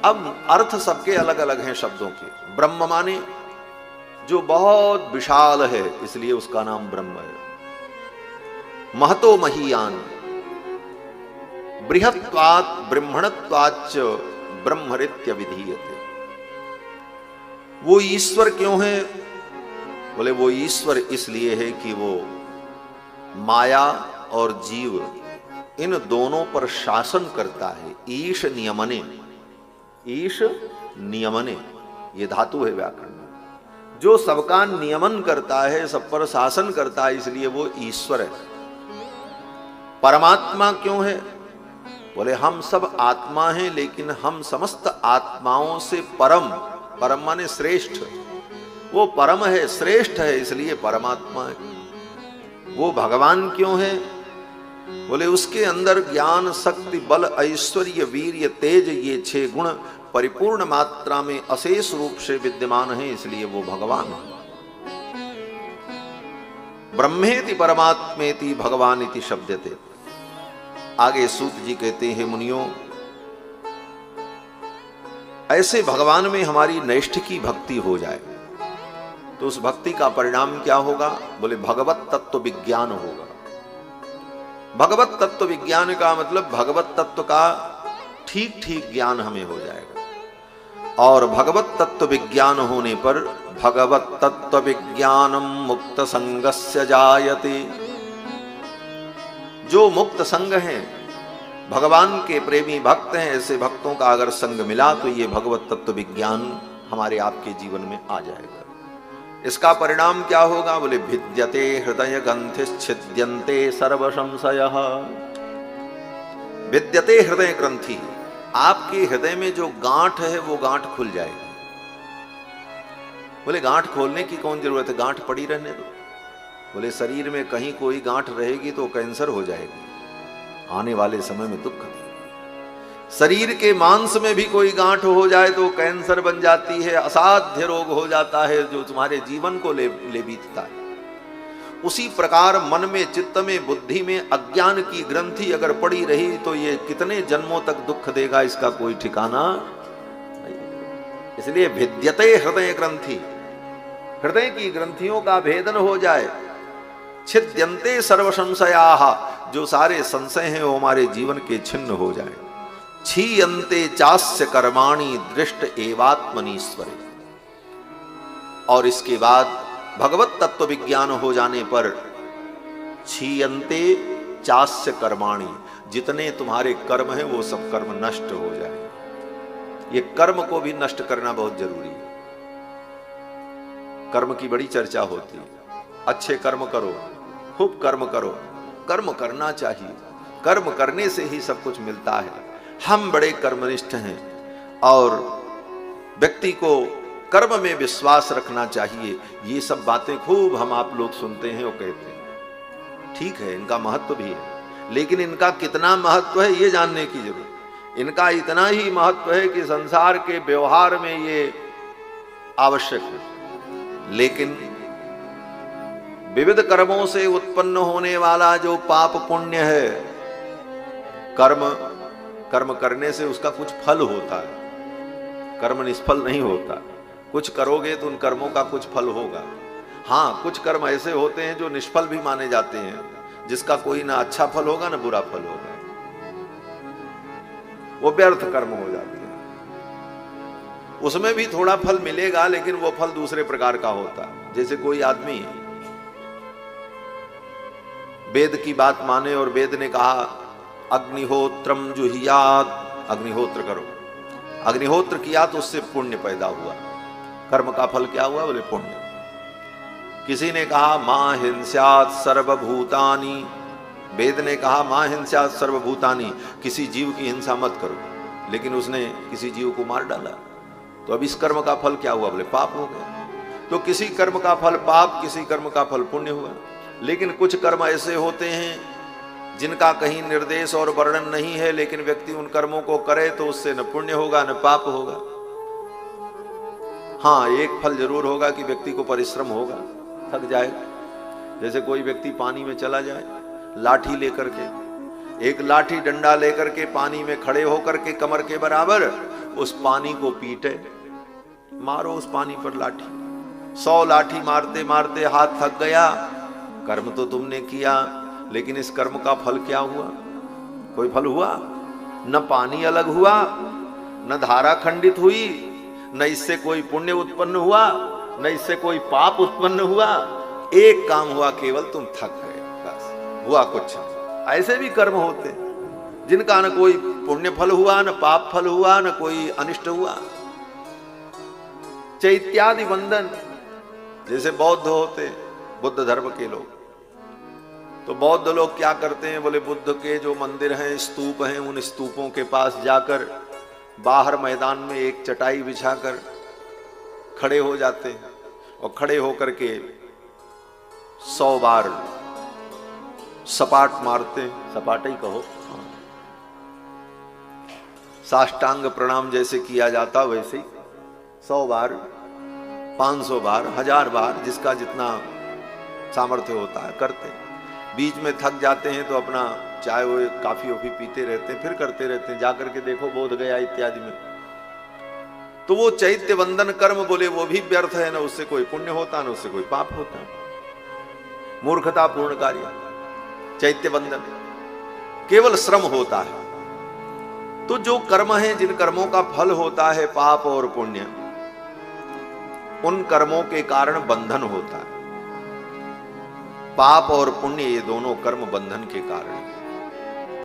अब अर्थ सबके अलग अलग हैं शब्दों के। ब्रह्म माने जो बहुत विशाल है, इसलिए उसका नाम ब्रह्म है। महतो महीयान, बृहत्वात् ब्रह्मणत्वाच्च ब्रह्मरित्य विधीयते। वो ईश्वर क्यों है? बोले वो ईश्वर इसलिए है कि वो माया और जीव इन दोनों पर शासन करता है। ईश नियमने, ईश नियमने, ये धातु है व्याकरण में। जो सबका नियमन करता है, सब पर शासन करता है, इसलिए वो ईश्वर है। परमात्मा क्यों है? बोले हम सब आत्मा हैं, लेकिन हम समस्त आत्माओं से परम, परम माने श्रेष्ठ, वो परम है, श्रेष्ठ है, इसलिए परमात्मा है। वो भगवान क्यों है? बोले उसके अंदर ज्ञान, शक्ति, बल, ऐश्वर्य, वीर्य, तेज, ये 6 गुण परिपूर्ण मात्रा में अशेष रूप से विद्यमान है, इसलिए वो भगवान है। ब्रह्मेति परमात्मेति भगवान इति शब्दते। आगे सूत जी कहते हैं, मुनियों ऐसे भगवान में हमारी नैष्ठ की भक्ति हो जाए तो उस भक्ति का परिणाम क्या होगा? बोले भगवत तत्व विज्ञान होगा। भगवत तत्व विज्ञान का मतलब भगवत तत्व का ठीक ठीक ज्ञान हमें हो जाएगा। और भगवत तत्व विज्ञान होने पर भगवत तत्व विज्ञानम मुक्त संगस्य जायते। जो मुक्त संग हैं, भगवान के प्रेमी भक्त हैं, ऐसे भक्तों का अगर संग मिला तो ये भगवत तत्व विज्ञान हमारे आपके जीवन में आ जाएगा। इसका परिणाम क्या होगा? बोले भिद्यते हृदय ग्रंथिश्छिद्यन्ते सर्व संशयः। विद्यते हृदय ग्रंथि, आपके हृदय में जो गांठ है वो गांठ खुल जाएगी। बोले गांठ खोलने की कौन जरूरत है, गांठ पड़ी रहने दो। बोले शरीर में कहीं कोई गांठ रहेगी तो कैंसर हो जाएगी, आने वाले समय में दुख देगी। शरीर के मांस में भी कोई गांठ हो जाए तो कैंसर बन जाती है, असाध्य रोग हो जाता है जो तुम्हारे जीवन को ले बीतता है। उसी प्रकार मन में, चित्त में, बुद्धि में अज्ञान की ग्रंथि अगर पड़ी रही तो ये कितने जन्मों तक दुख देगा, इसका कोई ठिकाना नहीं। इसलिए भिद्यते हृदय ग्रंथि, हृदय की ग्रंथियों का भेदन हो जाए। छिद्यन्ते सर्व संशयाः, जो सारे संशय हैं वो हमारे जीवन के छिन्न हो जाए। क्षीयन्ते चास्य कर्माणि दृष्ट एवात्मनीश्वरे। और इसके बाद भगवत तत्व विज्ञान हो जाने पर क्षीयन्ते चास्य कर्माणि, जितने तुम्हारे कर्म हैं वो सब कर्म नष्ट हो जाए। ये कर्म को भी नष्ट करना बहुत जरूरी है। कर्म की बड़ी चर्चा होती है। अच्छे कर्म करो, खूब कर्म करो, कर्म करना चाहिए, कर्म करने से ही सब कुछ मिलता है। हम बड़े कर्मनिष्ठ हैं और व्यक्ति को कर्म में विश्वास रखना चाहिए। ये सब बातें खूब हम आप लोग सुनते हैं और कहते हैं, ठीक है, इनका महत्व भी है, लेकिन इनका कितना महत्व है ये जानने की जरूरत। इनका इतना ही महत्व है कि संसार के व्यवहार में ये आवश्यक है, लेकिन विविध कर्मों से उत्पन्न होने वाला जो पाप पुण्य है, कर्म करने से उसका कुछ फल होता है, कर्म निष्फल नहीं होता। कुछ करोगे तो उन कर्मों का कुछ फल होगा। हाँ, कुछ कर्म ऐसे होते हैं जो निष्फल भी माने जाते हैं, जिसका कोई ना अच्छा फल होगा ना बुरा फल होगा, वो व्यर्थ कर्म हो जाते हैं। उसमें भी थोड़ा फल मिलेगा, लेकिन वो फल दूसरे प्रकार का होता है। जैसे कोई आदमी वेद की बात माने और वेद ने कहा अग्निहोत्रम जुहियात, अग्निहोत्र करो, अग्निहोत्र किया तो उससे पुण्य पैदा हुआ। कर्म का फल क्या हुआ? बोले पुण्य। किसी ने कहा मां हिंस्यात् सर्वभूतानि, वेद ने कहा मां हिंस्यात् सर्वभूतानि, किसी जीव की हिंसा मत करो, लेकिन उसने किसी जीव को मार डाला, तो अब इस कर्म का फल क्या हुआ? बोले पाप हो गया। तो किसी कर्म का फल पाप, किसी कर्म का फल पुण्य हुआ। लेकिन कुछ कर्म ऐसे होते हैं जिनका कहीं निर्देश और वर्णन नहीं है, लेकिन व्यक्ति उन कर्मों को करे तो उससे न पुण्य होगा न पाप होगा। हाँ, एक फल जरूर होगा कि व्यक्ति को परिश्रम होगा, थक जाएगा। जैसे कोई व्यक्ति पानी में चला जाए लाठी लेकर के, एक लाठी डंडा लेकर के पानी में खड़े होकर के कमर के बराबर उस पानी को पीटे, मारो उस पानी पर लाठी। 100 लाठी मारते मारते हाथ थक गया। कर्म तो तुमने किया, लेकिन इस कर्म का फल क्या हुआ? कोई फल हुआ? न पानी अलग हुआ, न धारा खंडित हुई, न इससे कोई पुण्य उत्पन्न हुआ, न इससे कोई पाप उत्पन्न हुआ। एक काम हुआ, केवल तुम थक गए, बस हुआ कुछ। ऐसे भी कर्म होते जिनका न कोई पुण्य फल हुआ, न पाप फल हुआ, न कोई अनिष्ट हुआ। चैत्यादि वंदन, जैसे बौद्ध होते, बुद्ध धर्म के लोग, तो बौद्ध लोग क्या करते हैं, बोले बुद्ध के जो मंदिर हैं, स्तूप हैं, उन स्तूपों के पास जाकर बाहर मैदान में एक चटाई बिछाकर खड़े हो जाते हैं और खड़े होकर के 100 बार सपाट मारते, सपाट ही कहो, साष्टांग प्रणाम जैसे किया जाता वैसे ही 100 बार, 500 बार, 1000 बार, जिसका जितना सामर्थ्य होता है करते। बीच में थक जाते हैं तो अपना चाय वो काफी ओफी पीते रहते हैं, फिर करते रहते हैं, जाकर के देखो बोध गया इत्यादि में। तो वो चैत्य वंदन कर्म बोले वो भी व्यर्थ है, ना उससे कोई पुण्य होता, ना उससे कोई पाप होता, मूर्खता पूर्ण कार्य। चैत्य वंदन केवल श्रम होता है। तो जो कर्म है, जिन कर्मों का फल होता है पाप और पुण्य, उन कर्मों के कारण बंधन होता है। पाप और पुण्य ये दोनों कर्म बंधन के कारण है।